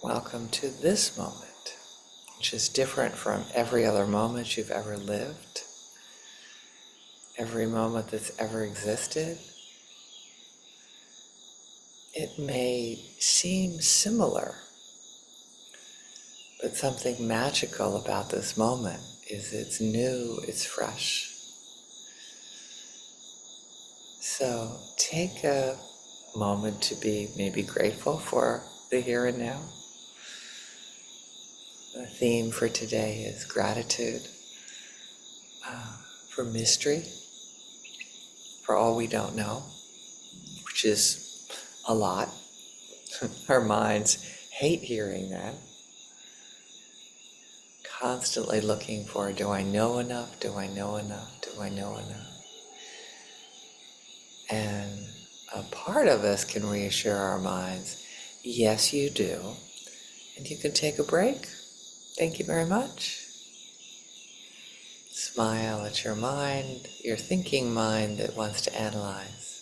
Welcome to this moment, which is different from every other moment you've ever lived, every moment that's ever existed. It may seem similar, but something magical about this moment is it's new, it's fresh. So take a moment to be maybe grateful for the here and now. The theme for today is gratitude for mystery, for all we don't know, which is a lot. Our minds hate hearing that. Constantly looking for, do I know enough? Do I know enough? Do I know enough? And a part of us can reassure our minds, yes, you do. And you can take a break. Thank you very much. Smile at your mind, your thinking mind that wants to analyze.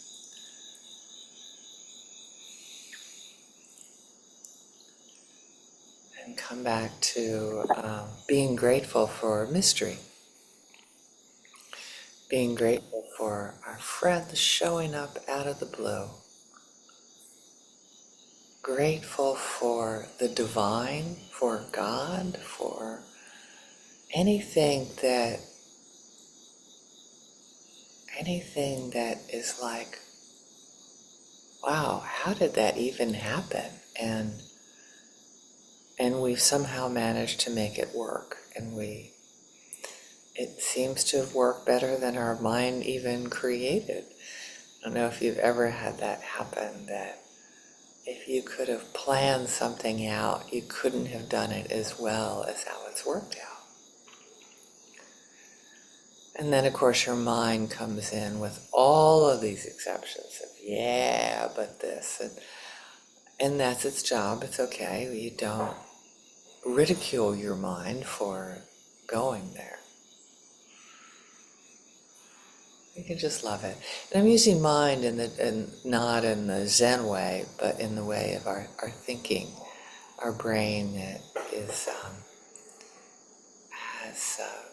And come back to being grateful for mystery. Being grateful for our friends showing up out of the blue. Grateful for the divine, for God, for anything that is like, wow, how did that even happen? And we've somehow managed to make it work. And it seems to have worked better than our mind even created. I don't know if you've ever had that happen, that if you could have planned something out, you couldn't have done it as well as how it's worked out. And then, of course, your mind comes in with all of these exceptions of, yeah, but this. And that's its job. It's okay. You don't ridicule your mind for going there. You can just love it. And I'm using mind not in the Zen way, but in the way of our thinking, our brain that is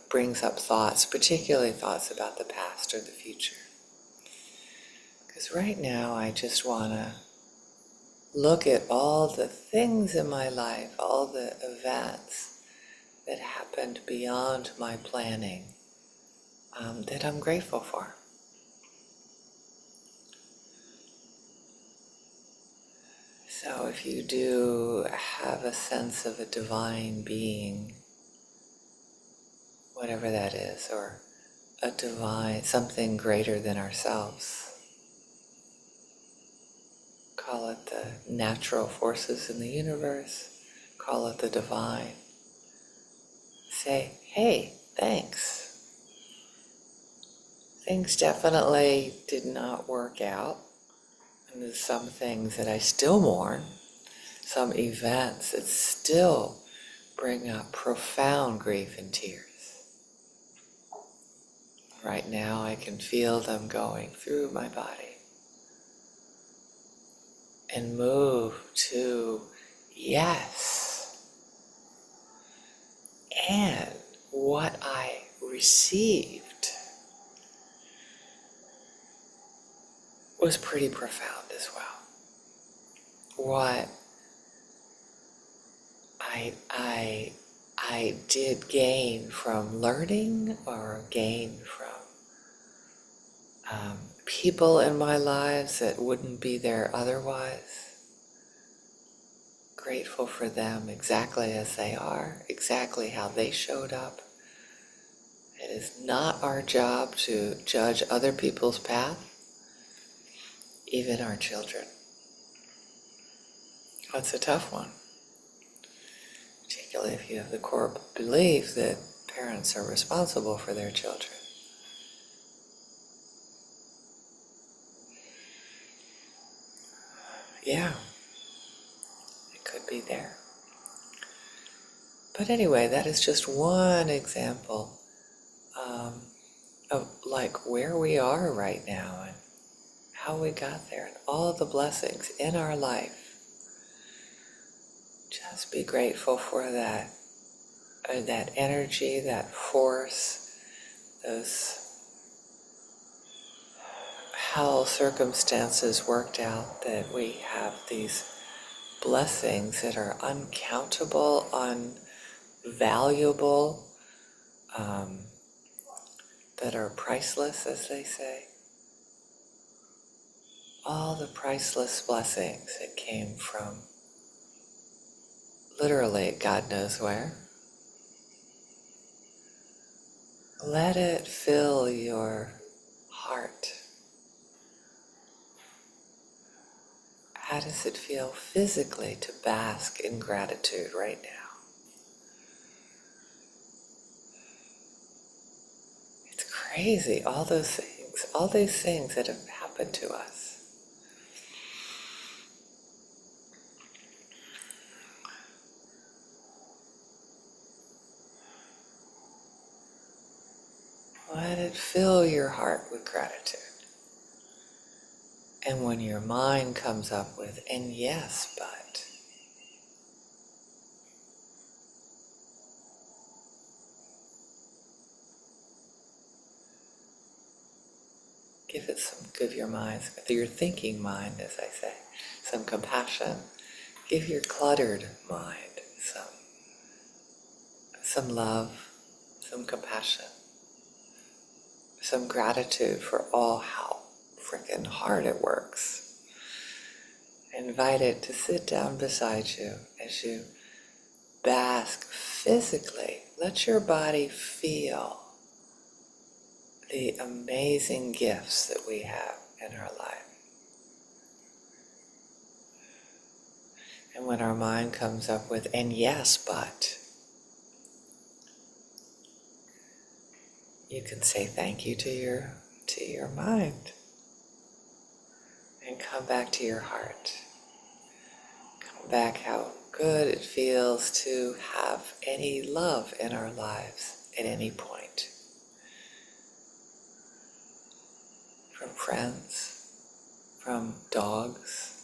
brings up thoughts, particularly thoughts about the past or the future. Because right now I just want to look at all the things in my life, all the events that happened beyond my planning that I'm grateful for. So if you do have a sense of a divine being, whatever that is, or a divine, something greater than ourselves, call it the natural forces in the universe, call it the divine. Say, hey, thanks. Things definitely did not work out. And there's some things that I still mourn, some events that still bring up profound grief and tears. Right now I can feel them going through my body. And move to yes. And what I received was pretty profound as well. What I did gain from learning, or gain from people in my lives that wouldn't be there otherwise. Grateful for them exactly as they are, exactly how they showed up. It is not our job to judge other people's path, even our children. That's a tough one, particularly if you have the core belief that parents are responsible for their children. Yeah, it could be there. But anyway, that is just one example of like where we are right now and how we got there and all the blessings in our life. Just be grateful for that energy, that force, those how circumstances worked out that we have these blessings that are uncountable, unvaluable, that are priceless, as they say. All the priceless blessings that came from literally God knows where. Let it fill your heart. How does it feel physically to bask in gratitude right now? It's crazy, all these things that have happened to us. Let it fill your heart with gratitude. And when your mind comes up with, and yes, but, give your thinking mind, as I say, some compassion. Give your cluttered mind some love, some compassion, some gratitude for all how freaking hard it works. Invite it to sit down beside you as you bask physically. Let your body feel the amazing gifts that we have in our life. And when our mind comes up with, and yes, but, you can say thank you to your mind. And come back to your heart. Come back how good it feels to have any love in our lives at any point. From friends, from dogs,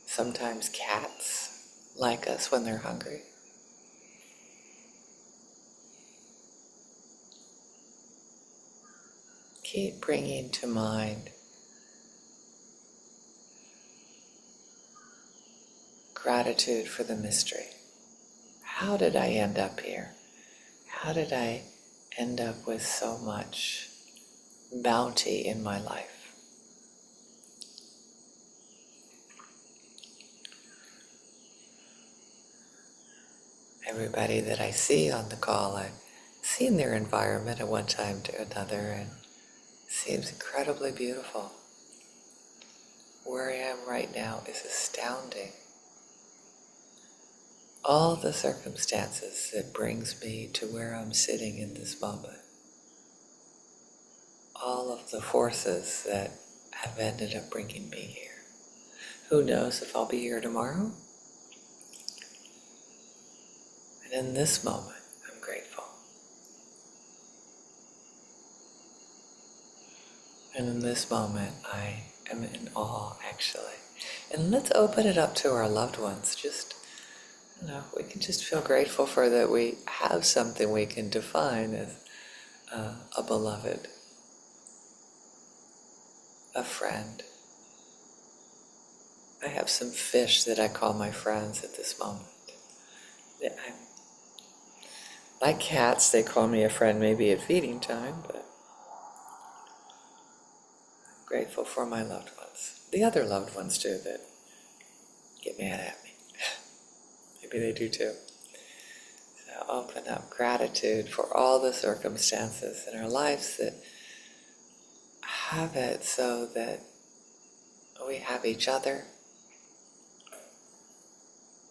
sometimes cats like us when they're hungry. Keep bringing to mind gratitude for the mystery. How did I end up here? How did I end up with so much bounty in my life? Everybody that I see on the call, I've seen their environment at one time to another, and it seems incredibly beautiful. Where I am right now is astounding. All the circumstances that brings me to where I'm sitting in this moment. All of the forces that have ended up bringing me here. Who knows if I'll be here tomorrow? And in this moment, I'm grateful. And in this moment, I am in awe, actually. And let's open it up to our loved ones. We can just feel grateful for that we have something we can define as a beloved, a friend. I have some fish that I call my friends at this moment. Like cats, they call me a friend maybe at feeding time, but I'm grateful for my loved ones. The other loved ones too that get mad at me. Maybe they do too. So open up gratitude for all the circumstances in our lives that have it so that we have each other.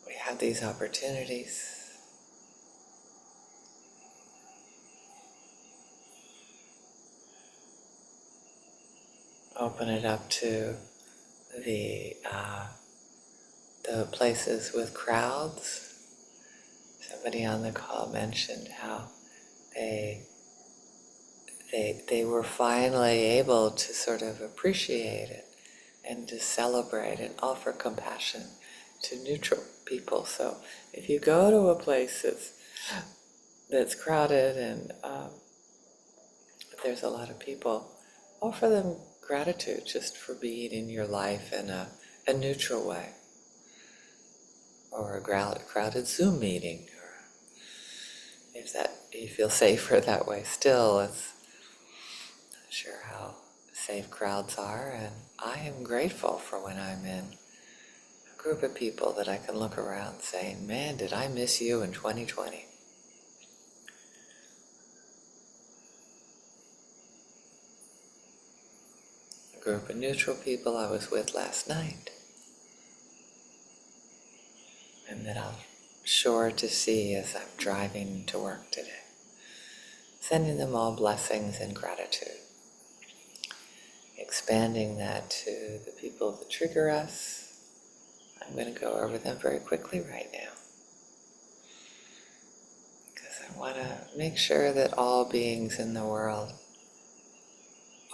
We have these opportunities. Open it up to the places with crowds. Somebody on the call mentioned how they were finally able to sort of appreciate it and to celebrate and offer compassion to neutral people. So if you go to a place that's crowded and there's a lot of people, offer them gratitude just for being in your life in a neutral way, or a crowded Zoom meeting, or if that you feel safer that way. Still, it's not sure how safe crowds are, and I am grateful for when I'm in a group of people that I can look around saying, man, did I miss you in 2020? A group of neutral people I was with last night, and that I'm sure to see as I'm driving to work today. Sending them all blessings and gratitude. Expanding that to the people that trigger us. I'm going to go over them very quickly right now, because I want to make sure that all beings in the world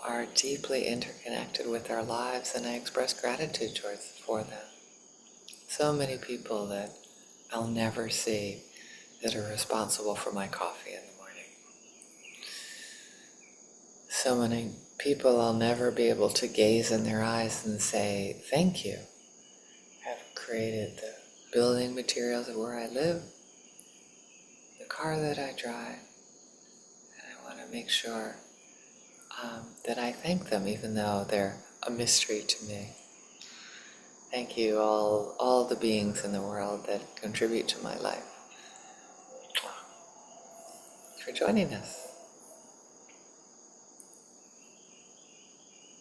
are deeply interconnected with our lives, and I express gratitude for them. So many people that I'll never see that are responsible for my coffee in the morning. So many people I'll never be able to gaze in their eyes and say, thank you, have created the building materials of where I live, the car that I drive, and I want to make sure that I thank them even though they're a mystery to me. Thank you all the beings in the world that contribute to my life for joining us.